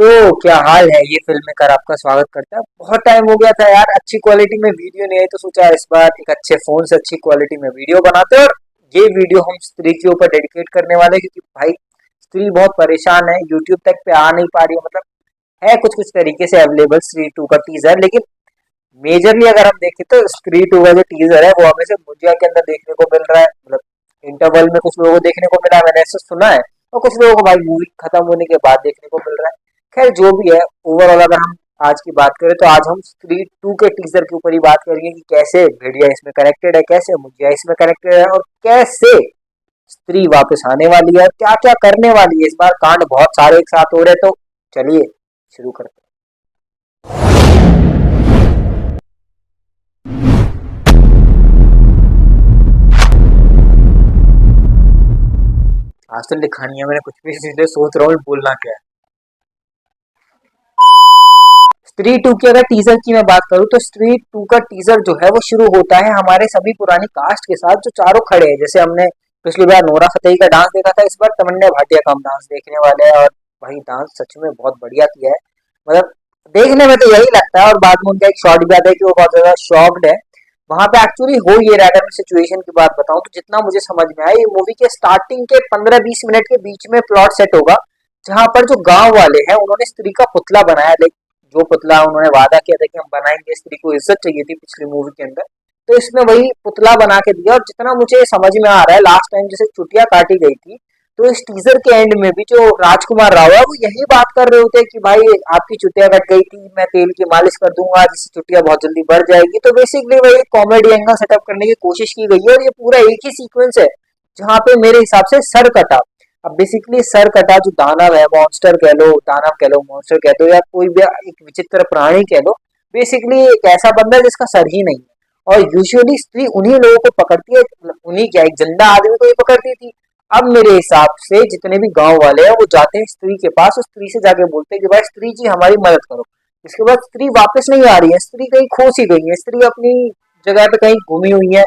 तो क्या हाल है। ये फिल्म मेकर आपका स्वागत करता है। बहुत टाइम हो गया था यार, अच्छी क्वालिटी में वीडियो नहीं आई तो सोचा इस बार एक अच्छे फोन से अच्छी क्वालिटी में वीडियो बनाते हैं। और ये वीडियो हम स्त्री के ऊपर डेडिकेट करने वाले हैं, क्योंकि भाई स्त्री बहुत परेशान है, यूट्यूब तक पे आ नहीं पा रही है। मतलब है कुछ कुछ तरीके से अवेलेबल स्त्री टू का टीजर, लेकिन मेजरली अगर हम देखें तो स्त्री टू का जो टीजर है वो हमें से भुजिया के अंदर देखने को मिल रहा है। मतलब इंटरवल में कुछ लोगों को देखने को मिला, मैंने ऐसा सुना है, और कुछ लोगों को भाई मूवी खत्म होने के बाद देखने को मिल रहा है। खैर जो भी है, ओवरऑल अगर हम आज की बात करें तो आज हम स्त्री टू के टीजर के ऊपर ही बात करेंगे कि कैसे भेड़िया इसमें कनेक्टेड है, कैसे मुजिया इसमें कनेक्टेड है, और कैसे स्त्री वापस आने वाली है, क्या क्या करने वाली है। इस बार कांड बहुत सारे एक साथ हो रहे, तो चलिए शुरू करते हैं। आज तो लिखा नहीं है मैंने कुछ भी, इसलिए सोच रहा हूँ बोलना क्या है। स्त्री टू की अगर टीजर की मैं बात करूं तो स्त्री टू का टीजर जो है वो शुरू होता है हमारे सभी पुरानी कास्ट के साथ जो चारों खड़े हैं। जैसे हमने पिछली बार नोरा फतेही का डांस देखा था, इस बार तमन्ना भाटिया का हम डांस देखने वाले हैं। और वही डांस सच में बहुत बढ़िया किया है। मतलब देखने में तो यही लगता है, और बाद में उनका एक शॉट भी आता है कि वो बहुत ज्यादा शॉक्ड है। वहां पे एक्चुअली हो ये रहा है, अगर मैं सिचुएशन की बात बताऊं तो जितना मुझे समझ में आया, ये मूवी के स्टार्टिंग के 15-20 मिनट के बीच में प्लॉट सेट होगा, जहां पर जो गांव वाले हैं उन्होंने स्त्री का पुतला बनाया। जो पुतला उन्होंने वादा किया था कि हम बनाएंगे, स्त्री को इज्जत चाहिए थी पिछली मूवी के अंदर, तो इसमें वही पुतला बना के दिया। और जितना मुझे समझ में आ रहा है, लास्ट टाइम जैसे चुटिया काटी गई थी, तो इस टीजर के एंड में भी जो राजकुमार राव है वो यही बात कर रहे होते हैं कि भाई आपकी चुटिया कट गई थी, मैं तेल की मालिश कर दूंगा जिससे चुटिया बहुत जल्दी बढ़ जाएगी। तो बेसिकली वही कॉमेडी एंगल सेटअप करने की कोशिश की गई है, और ये पूरा एक ही सीक्वेंस है जहाँ पे मेरे हिसाब से सर कटा। अब बेसिकली सर कटा जो दानव है, मॉन्स्टर कह लो, दानव कह लो, मॉन्स्टर कह दो, या कोई भी एक विचित्र प्राणी कह लो, बेसिकली एक ऐसा बंदा है जिसका सर ही नहीं है। और यूजुअली स्त्री उन्हीं लोगों को पकड़ती है, उन्हीं क्या एक जिंदा आदमी को ही पकड़ती थी। अब मेरे हिसाब से जितने भी गांव वाले हैं वो जाते हैं स्त्री के पास, और स्त्री से जाके बोलते हैं कि भाई स्त्री जी हमारी मदद करो। इसके बाद स्त्री वापस नहीं आ रही है, स्त्री कहीं खो सी गई है, स्त्री अपनी जगह पे कहीं घूमी हुई है।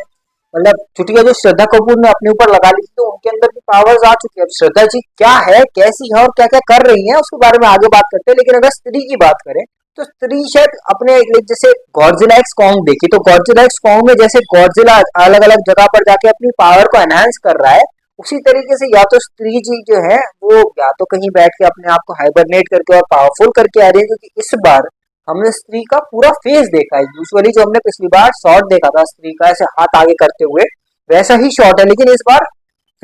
मतलब चुटिया जो श्रद्धा कपूर ने अपने ऊपर लगा ली थी, तो उनके अंदर भी पावर्स आ चुकी है। अब श्रद्धा जी क्या है, कैसी है, और क्या क्या कर रही हैं, उसके बारे में आगे बात करते हैं। लेकिन अगर स्त्री की बात करें तो स्त्री शायद अपने जैसे गॉडजिला एक्स कॉन्ग देखी, तो गॉडजिला एक्स कॉन्ग में जैसे गॉडजिला अलग अलग जगह पर जाके अपनी पावर को एनहांस कर रहा है, उसी तरीके से या तो स्त्री जी जो है वो या तो कहीं बैठ के अपने आप को हाइबरनेट करके और पावरफुल करके आ रही है। क्योंकि इस बार हमने स्त्री का पूरा फेस देखा है। यूजुअली जो हमने पिछली बार शॉट देखा था स्त्री का ऐसे हाथ आगे करते हुए, वैसा ही शॉट है, लेकिन इस बार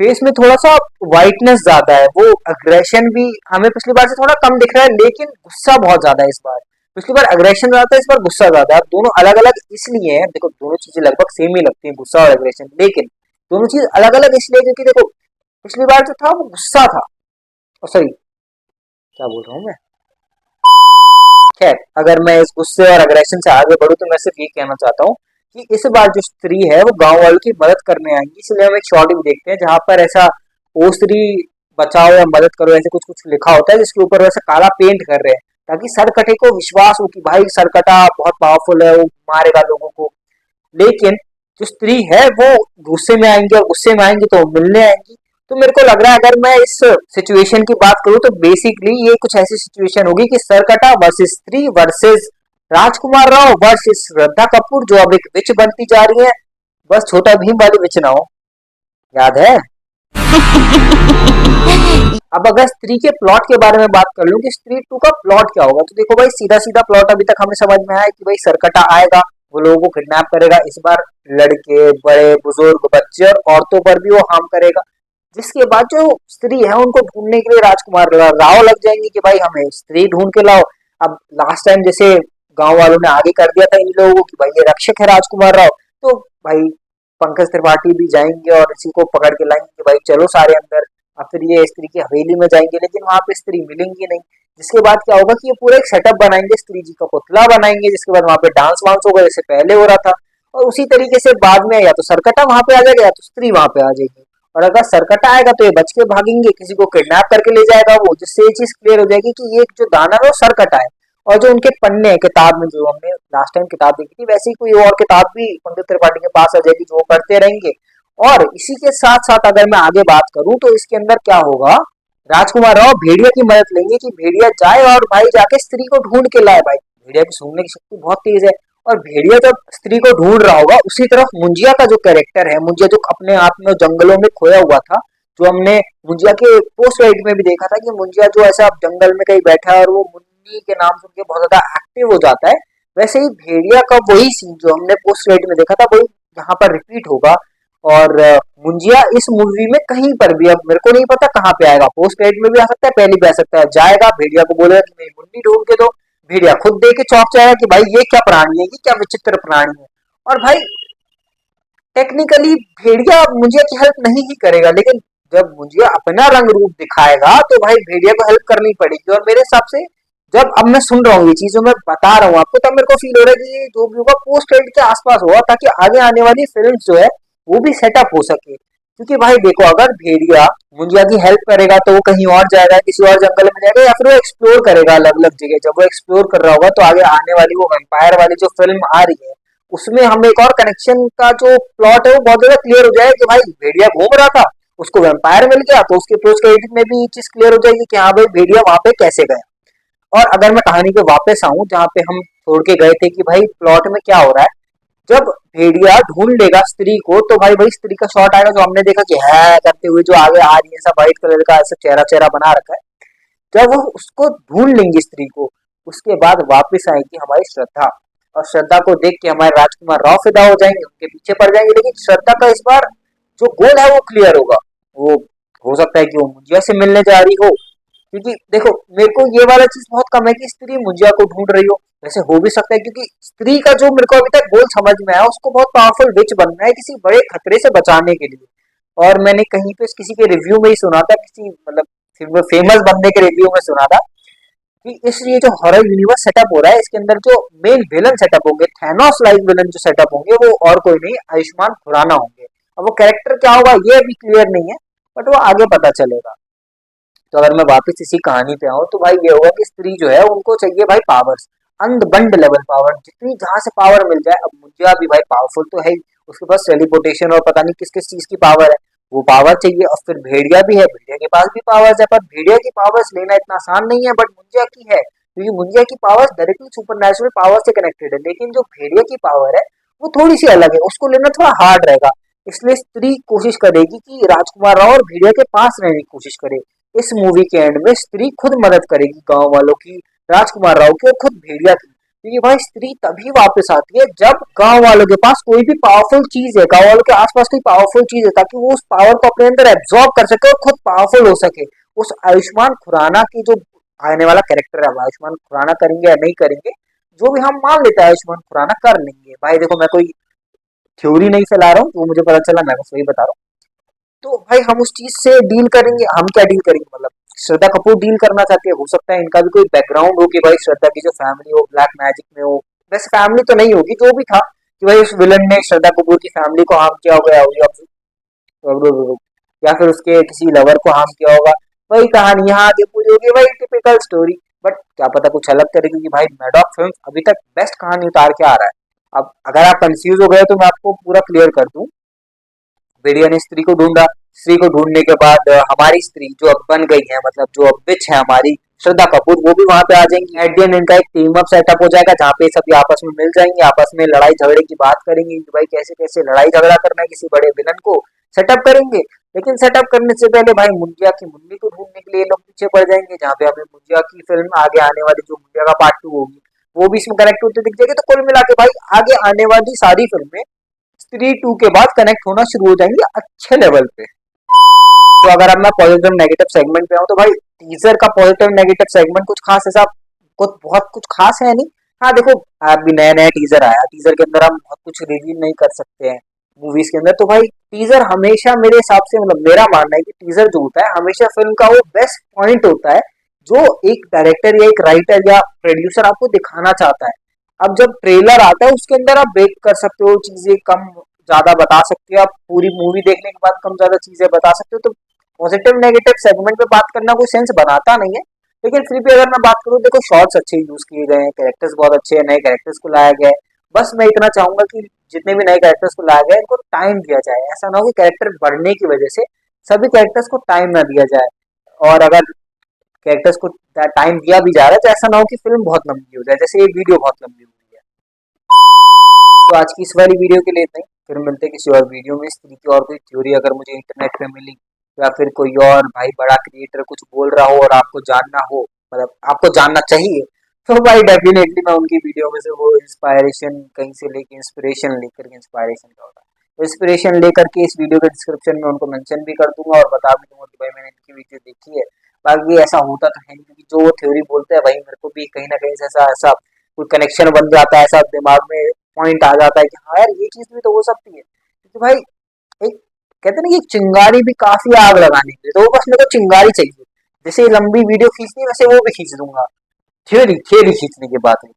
फेस में थोड़ा सा वाइटनेस ज्यादा है। वो अग्रेशन भी हमें पिछली बार से थोड़ा कम दिख रहा है, लेकिन गुस्सा बहुत ज्यादा है इस बार। पिछली बार अग्रेशन ज्यादा था, इस बार गुस्सा ज्यादा है। अब दोनों अलग अलग इसलिए हैं, देखो दोनों चीजें लगभग सेम ही लगती हैं, गुस्सा और अग्रेशन, लेकिन दोनों चीज अलग अलग इसलिए क्योंकि देखो पिछली बार जो था वो गुस्सा था, और सॉरी क्या बोल रहा हूँ मैं। खैर अगर मैं इस गुस्से और अग्रेशन से आगे बढ़ूं तो मैं सिर्फ ये कहना चाहता हूँ कि इस बार जो स्त्री है वो गांव वालों की मदद करने आएंगी। इसलिए हम एक शॉट भी देखते हैं जहां पर ऐसा ओ स्त्री बचाओ या मदद करो ऐसे कुछ कुछ लिखा होता है, जिसके ऊपर वैसे काला पेंट कर रहे हैं, ताकि सरकटे को विश्वास हो कि भाई सरकटा बहुत पावरफुल है, वो मारेगा लोगों को। लेकिन जो स्त्री है वो गुस्से में आएंगी, और गुस्से में आएंगी तो मिलने आएंगी। तो मेरे को लग रहा है अगर मैं इस सिचुएशन की बात करूं तो बेसिकली ये कुछ ऐसी सिचुएशन होगी कि सरकटा वर्सेस स्त्री वर्सेस राजकुमार राव वर्सेस श्रद्धा कपूर, जो अब एक विच बनती जा रही है। बस छोटा भीम वाली विच ना हो, याद है। अब अगर स्त्री के प्लॉट के बारे में बात कर लूं कि स्त्री टू का प्लॉट क्या होगा, तो देखो भाई सीधा सीधा प्लॉट अभी तक हमें समझ में आया कि भाई सरकटा आएगा, वो लोगों को किडनैप करेगा। इस बार लड़के बड़े बुजुर्ग बच्चे और औरतों पर भी वो हार्म करेगा। जिसके बाद जो स्त्री है उनको ढूंढने के लिए राजकुमार राव लग जाएंगे कि भाई हमें स्त्री ढूंढ के लाओ। अब लास्ट टाइम जैसे गांव वालों ने आगे कर दिया था इन लोगों को कि भाई ये रक्षक है राजकुमार राव, तो भाई पंकज त्रिपाठी भी जाएंगे और इसी को पकड़ के लाएंगे कि भाई चलो सारे अंदर। अब फिर ये स्त्री की हवेली में जाएंगे, लेकिन वहां पे स्त्री मिलेंगी नहीं। जिसके बाद क्या होगा कि ये पूरा एक सेटअप बनाएंगे, स्त्री जी का पुतला बनाएंगे, जिसके बाद वहां पे डांस वांस होगा जैसे पहले हो रहा था। और उसी तरीके से बाद में या तो सरकटा वहां पे आ जाएगा या तो स्त्री वहां पे आ जाएगी। और अगर सरकटा आएगा तो ये बच के भागेंगे, किसी को किडनैप करके ले जाएगा वो, जिससे ये चीज क्लियर हो जाएगी कि ये जो दानव है वो सरकटा है। और जो उनके पन्ने हैं किताब में, जो हमने लास्ट टाइम किताब देखी थी, वैसे ही कोई और किताब भी पंडित त्रिपाठी के पास आ जाएगी जो वो पढ़ते रहेंगे। और इसी के साथ साथ अगर मैं आगे बात करूं तो इसके अंदर क्या होगा राजकुमार राव भेड़िया की मदद लेंगे कि भेड़िया जाए और भाई जाके स्त्री को ढूंढ के लाए। भाई भेड़िया की सूंघने की शक्ति बहुत तेज है, और भेड़िया जब स्त्री को ढूंढ रहा होगा उसी तरफ मुंजिया का जो कैरेक्टर है, मुंजिया जो अपने आप में जंगलों में खोया हुआ था, जो हमने मुंजिया के पोस्ट क्रेडिट में भी देखा था कि मुंजिया जो ऐसा जंगल में कहीं बैठा है और वो मुन्नी के नाम सुन के बहुत ज्यादा एक्टिव हो जाता है, वैसे ही भेड़िया का वही सीन जो हमने पोस्ट क्रेडिट में देखा था वही यहाँ पर रिपीट होगा। और मुंजिया इस मूवी में कहीं पर भी, अब मेरे को नहीं पता कहाँ पे आएगा, पोस्ट क्रेडिट में भी आ सकता है, पहले भी आ सकता है, जाएगा भेड़िया को बोलेगा कि मेरी मुन्नी ढूंढ के दो, भेड़िया खुद देख के चौंक जाएगा कि भाई ये क्या प्राणी है, ये क्या विचित्र प्राणी है। और भाई टेक्निकली भेड़िया मुंजिया की हेल्प नहीं ही करेगा, लेकिन जब मुंजिया अपना रंग रूप दिखाएगा तो भाई भेड़िया को हेल्प करनी पड़ेगी। और मेरे हिसाब से जब अब मैं सुन रहा हूँ ये चीज, जो मैं बता रहा हूँ आपको, तब मेरे को फील हो रहा है कि ये जो भी होगा पोस्ट क्रेडिट के आसपास होगा, ताकि आगे आने वाली फिल्म जो है वो भी सेटअप हो सके। क्योंकि भाई देखो, अगर भेड़िया मुंजिया की हेल्प करेगा तो वो कहीं और जाएगा, किसी और जंगल में जाएगा, या फिर वो एक्सप्लोर करेगा अलग अलग जगह। जब वो एक्सप्लोर कर रहा होगा तो आगे आने वाली वो वेम्पायर वाली जो फिल्म आ रही है, उसमें हम एक और कनेक्शन का जो प्लॉट है वो बहुत ज्यादा क्लियर हो जाएगा कि भाई भेड़िया घूम रहा था, उसको वेम्पायर मिल गया, तो उसके पोस्ट क्रेडिट में भी ये चीज क्लियर हो जाएगी कि हाँ भाई भेड़िया वहां पे कैसे गया। और अगर मैं कहानी पे वापस आऊं जहाँ पे हम छोड़ के गए थे कि भाई प्लॉट में क्या हो रहा है, जब भेड़िया ढूंढ लेगा स्त्री को तो भाई भाई स्त्री का शॉट आएगा, जो हमने देखा कि है करते हुए जो आगे आ रही है, ऐसा व्हाइट कलर का ऐसा चेहरा चेहरा बना रखा है। जब वो उसको ढूंढ लेंगी स्त्री को, उसके बाद वापस आएगी हमारी श्रद्धा, और श्रद्धा को देख के हमारे राजकुमार राव फिदा हो जाएंगे, उनके पीछे पड़ जाएंगे। लेकिन श्रद्धा का इस बार जो गोल है वो क्लियर होगा। वो हो सकता है कि वो मुंजिया से मिलने जा रही हो, क्योंकि देखो मेरे को ये वाला चीज बहुत कम है कि स्त्री मुंजिया को ढूंढ रही हो। वैसे हो भी सकता है, क्योंकि स्त्री का जो मेरे को अभी तक गोल समझ में आया, उसको बहुत पावरफुल विच बनना है किसी बड़े खतरे से बचाने के लिए। और मैंने कहीं पे किसी के रिव्यू में ही सुना था, किसी मतलब फेमस बंदे के रिव्यू में सुना था कि इस ये जो हॉरर यूनिवर्स सेटअप हो रहा है, इसके अंदर जो मेन विलन सेटअप होंगे, थैनोस लाइक विलन जो सेटअप होंगे, वो और कोई नहीं आयुष्मान खुराना होंगे। अब वो कैरेक्टर क्या होगा ये अभी क्लियर नहीं है, बट वो आगे पता चलेगा। तो अगर मैं वापस इसी कहानी पे आऊँ तो भाई ये होगा कि स्त्री जो है उनको चाहिए भाई पावर्स, अनबंड लेवल पावर, जितनी जहां से पावर मिल जाए। अब मुंजिया भी भाई पावरफुल तो है ही, उसके पास टेलीपोर्टेशन और पता नहीं किस किस चीज की पावर है, वो पावर चाहिए। और फिर भेड़िया भी है, भेड़िया के पास भी पावर्स है, पर भेड़िया की पावर्स लेना इतना आसान नहीं है, बट मुंजिया की है, क्योंकि मुंजिया की पावर्स डायरेक्टली सुपर पावर से कनेक्टेड है। लेकिन जो भेड़िया की पावर है वो थोड़ी सी अलग है, उसको लेना थोड़ा हार्ड रहेगा। इसलिए स्त्री कोशिश करेगी कि राजकुमार राव और भेड़िया के पास रहने की कोशिश करे। इस मूवी के एंड में स्त्री खुद मदद करेगी गांव वालों की, राजकुमार राव की और खुद भेड़िया की। क्योंकि भाई स्त्री तभी वापस आती है जब गांव वालों के पास कोई भी पावरफुल चीज है, गांव वालों के आसपास कोई पावरफुल चीज है, ताकि वो उस पावर को अपने अंदर एब्जॉर्ब कर सके और खुद पावरफुल हो सके। उस आयुष्मान खुराना की जो आने वाला कैरेक्टर है, आयुष्मान खुराना करेंगे या नहीं करेंगे, जो भी हम मान लेते हैं आयुष्मान खुराना कर लेंगे। भाई देखो, मैं कोई थ्योरी नहीं फैला रहा हूँ, वो मुझे पता चला, मैं बस वही बता रहा हूँ। तो भाई हम उस चीज से डील करेंगे। हम क्या डील करेंगे, मतलब श्रद्धा कपूर डील करना चाहती है, हो सकता है इनका भी कोई बैकग्राउंड हो कि भाई श्रद्धा की जो फैमिली हो ब्लैक मैजिक में हो। वैसे फैमिली तो नहीं होगी, जो भी था कि भाई उस विलन ने श्रद्धा कपूर की फैमिली को हार्म किया होगा, या फिर उसके किसी लवर को हार्म किया होगा। वही कहानी यहाँ आगे पूरी होगी, वही टिपिकल स्टोरी। बट क्या पता कुछ अलग करे, क्योंकि भाई मैडॉक फिल्म अभी तक बेस्ट कहानी उतार के आ रहा है। अब अगर आप कंफ्यूज हो गए तो मैं आपको पूरा क्लियर कर दूं। भेड़िया ने स्त्री को ढूंढा, स्त्री को ढूंढने के बाद हमारी स्त्री जो अब बन गई है, मतलब जो अब विच है हमारी श्रद्धा कपूर, वो भी वहां पे आ जाएंगी। एट द एंड इनका एक टीम अप सेटअप हो जाएगा, जहाँ पे सभी आपस में मिल जाएंगे, आपस में लड़ाई झगड़े की बात करेंगे कि भाई कैसे कैसे लड़ाई झगड़ा करना है, किसी बड़े विलन को सेटअप करेंगे। लेकिन सेटअप करने से पहले भाई मुंजिया की मुन्नी को ढूंढने के लिए लोग पीछे पड़ जाएंगे, जहाँ पे हमें मुंजिया की फिल्म आगे आने वाली जो मुंजिया का पार्ट 2 होगी वो भी इसमें कनेक्ट होते दिख जाएगी। तो कुल मिला के भाई आगे आने वाली सारी फिल्में स्त्री 2 के बाद कनेक्ट होना शुरू हो जाएंगे अच्छे लेवल पे। तो अगर अब मैं पॉजिटिव नेगेटिव सेगमेंट पे आऊँ तो भाई टीजर का पॉजिटिव नेगेटिव सेगमेंट कुछ खास ऐसा कुछ बहुत कुछ खास है नहीं। हाँ देखो, अभी नया नया टीजर आया, टीजर के अंदर हम बहुत कुछ रिवील नहीं कर सकते हैं मूवीज के अंदर। तो भाई टीजर हमेशा मेरे हिसाब से, मतलब मेरा मानना है कि टीजर जो होता है हमेशा फिल्म का वो बेस्ट पॉइंट होता है जो एक डायरेक्टर या एक राइटर या प्रोड्यूसर आपको दिखाना चाहता है। अब जब ट्रेलर आता है उसके अंदर आप ब्रेक कर सकते हो, चीजें कम ज्यादा बता सकते हो, आप पूरी मूवी देखने के बाद कम ज्यादा चीजें बता सकते हो। तो पॉजिटिव नेगेटिव सेगमेंट पे बात करना कोई सेंस बनाता नहीं है। लेकिन फिर भी अगर मैं बात करूँ, देखो शॉर्ट्स अच्छे यूज किए गए हैं, कैरेक्टर्स बहुत अच्छे हैं, नए कैरेक्टर्स को लाया गया है। बस मैं इतना चाहूंगा कि जितने भी नए कैरेक्टर्स को लाया गया है इनको टाइम दिया जाए। ऐसा ना हो कि कैरेक्टर बढ़ने की वजह से सभी कैरेक्टर्स को टाइम ना दिया जाए। और अगर कैरेक्टर्स को टाइम दिया भी जा रहा है तो ऐसा ना हो कि फिल्म बहुत लंबी हो जाए, जैसे ये वीडियो बहुत लंबी हुई है। तो आज की इस वाली वीडियो के लिए इतना ही, फिर मिलते हैं किसी और वीडियो में। इस तरीके की और कोई थ्योरी अगर मुझे इंटरनेट पे मिली या फिर कोई और भाई बड़ा क्रिएटर कुछ बोल रहा हो और आपको जानना हो, मतलब आपको जानना चाहिए, तो भाई डेफिनेटली मैं उनकी वीडियो में से वो इंस्पायरेशन कहीं से लेके इंस्पिरेशन लेकर के, इंस्पायरेशन का होता है, इंस्पिरेशन लेकर के इस वीडियो के डिस्क्रिप्शन में उनको मेंशन भी कर दूंगा और बता भी दूंगा कि भाई मैंने इनकी वीडियो देखी है। बाकी ऐसा होता तो है नहीं, क्योंकि जो थ्योरी बोलते हैं भाई मेरे को भी कहीं ना कहीं से ऐसा ऐसा कोई कनेक्शन बन जाता है, ऐसा दिमाग में पॉइंट आ जाता है कि हाँ यार ये चीज भी तो हो सकती है। क्योंकि भाई एक कहते हैं ना कि एक चिंगारी भी काफी आग लगाने के लिए, तो वो बस मेरे को चिंगारी चाहिए। जैसे ये लंबी वीडियो खींचनी वैसे वो भी खींच दूंगा, थ्योरी थ्योरी खींचने की बात है।